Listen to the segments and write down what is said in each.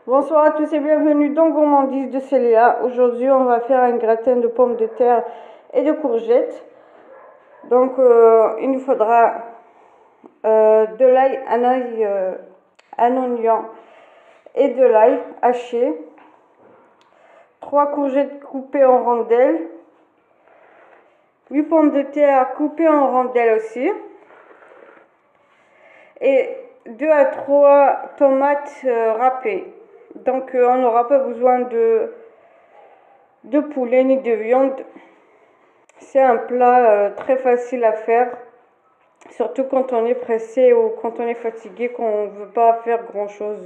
Bonsoir à tous et bienvenue dans Gourmandise de Célia. Aujourd'hui, on va faire un gratin de pommes de terre et de courgettes. Donc, il nous faudra de l'ail, un oignon et de l'ail haché, 3 courgettes coupées en rondelles, 8 pommes de terre coupées en rondelles aussi, et 2 à 3 tomates râpées. Donc on n'aura pas besoin de poulet ni de viande. C'est un plat très facile à faire, surtout quand on est pressé ou quand on est fatigué, qu'on ne veut pas faire grand chose.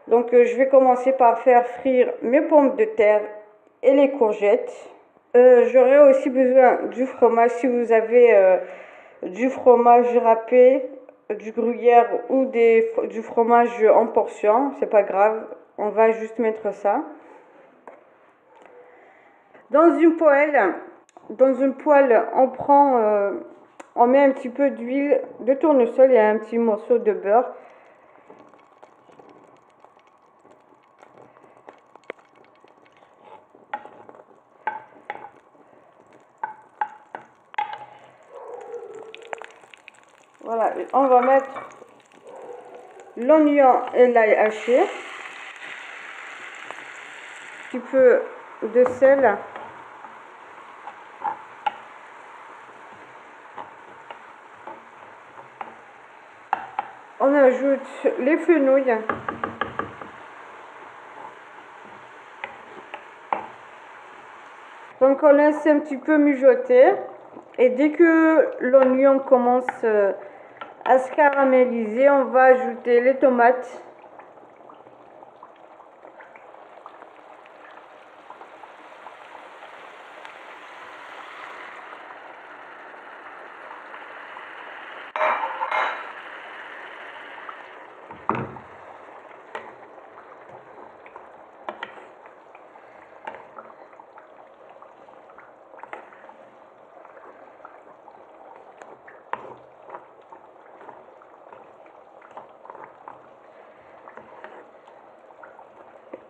Donc je vais commencer par faire frire mes pommes de terre et les courgettes. J'aurai aussi besoin du fromage. Si vous avez du fromage râpé, du gruyère ou du fromage en portion, c'est pas grave, on va juste mettre ça. Dans une poêle, on met un petit peu d'huile de tournesol et un petit morceau de beurre. Voilà, on va mettre l'oignon et l'ail haché, un petit peu de sel, on ajoute les fenouils, donc on laisse un petit peu mijoter et dès que l'oignon commence à se caraméliser, on va ajouter les tomates.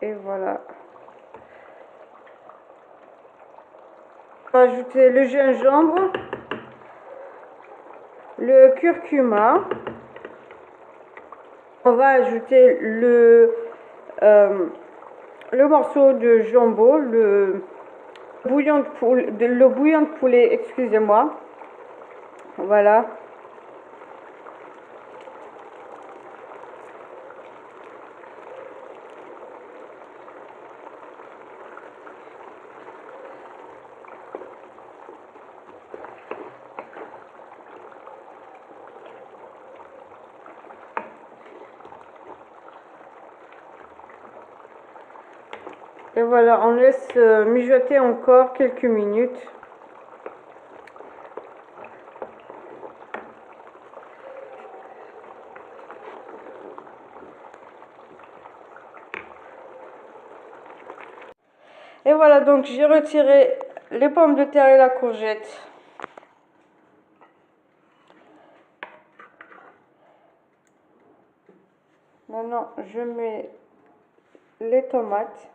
Et voilà. On va ajouter le gingembre, le curcuma. On va ajouter le morceau de jambon, le bouillon de poulet, excusez-moi. Voilà. Et voilà, on laisse mijoter encore quelques minutes. Et voilà, donc j'ai retiré les pommes de terre et la courgette. Maintenant, je mets les tomates.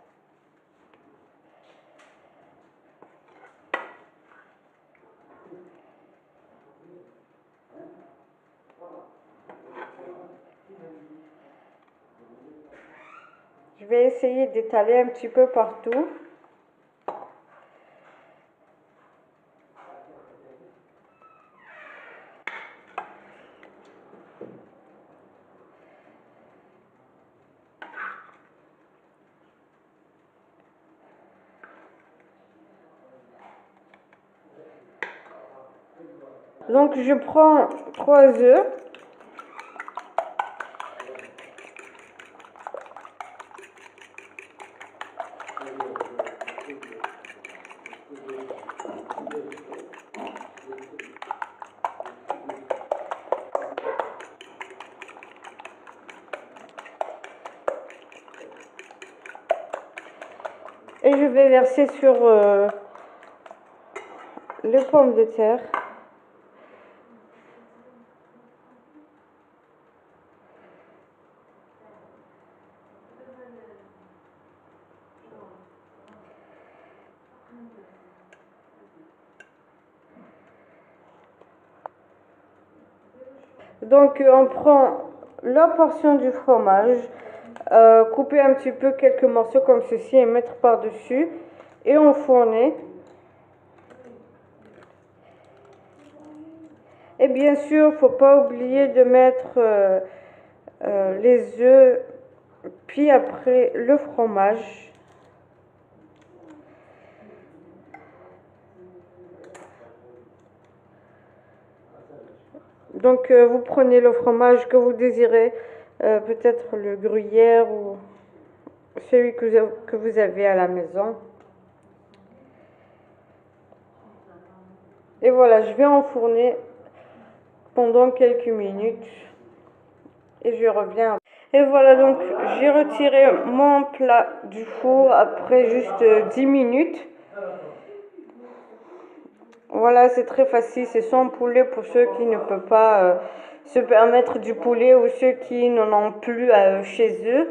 Je vais essayer d'étaler un petit peu partout. Donc je prends 3 œufs. Et je vais verser sur les pommes de terre. Donc on prend la portion du fromage, couper un petit peu quelques morceaux comme ceci et mettre par-dessus et enfourner. Et bien sûr, faut pas oublier de mettre les œufs, puis après le fromage. Donc vous prenez le fromage que vous désirez, peut-être le gruyère ou celui que vous avez à la maison. Et voilà, je vais enfourner pendant quelques minutes et je reviens. Et voilà, donc j'ai retiré mon plat du four après juste 10 minutes. Voilà, c'est très facile, c'est sans poulet pour ceux qui ne peuvent pas se permettre du poulet ou ceux qui n'en ont plus chez eux.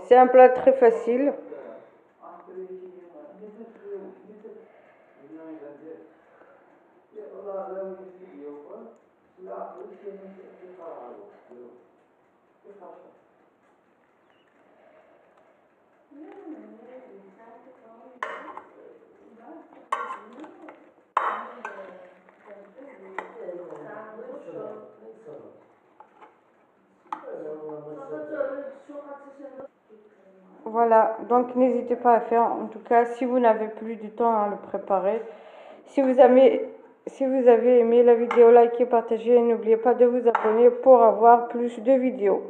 C'est un plat très facile. Voilà, donc n'hésitez pas à faire, en tout cas si vous n'avez plus du temps à le préparer. Si vous avez aimé la vidéo, likez, partagez et n'oubliez pas de vous abonner pour avoir plus de vidéos.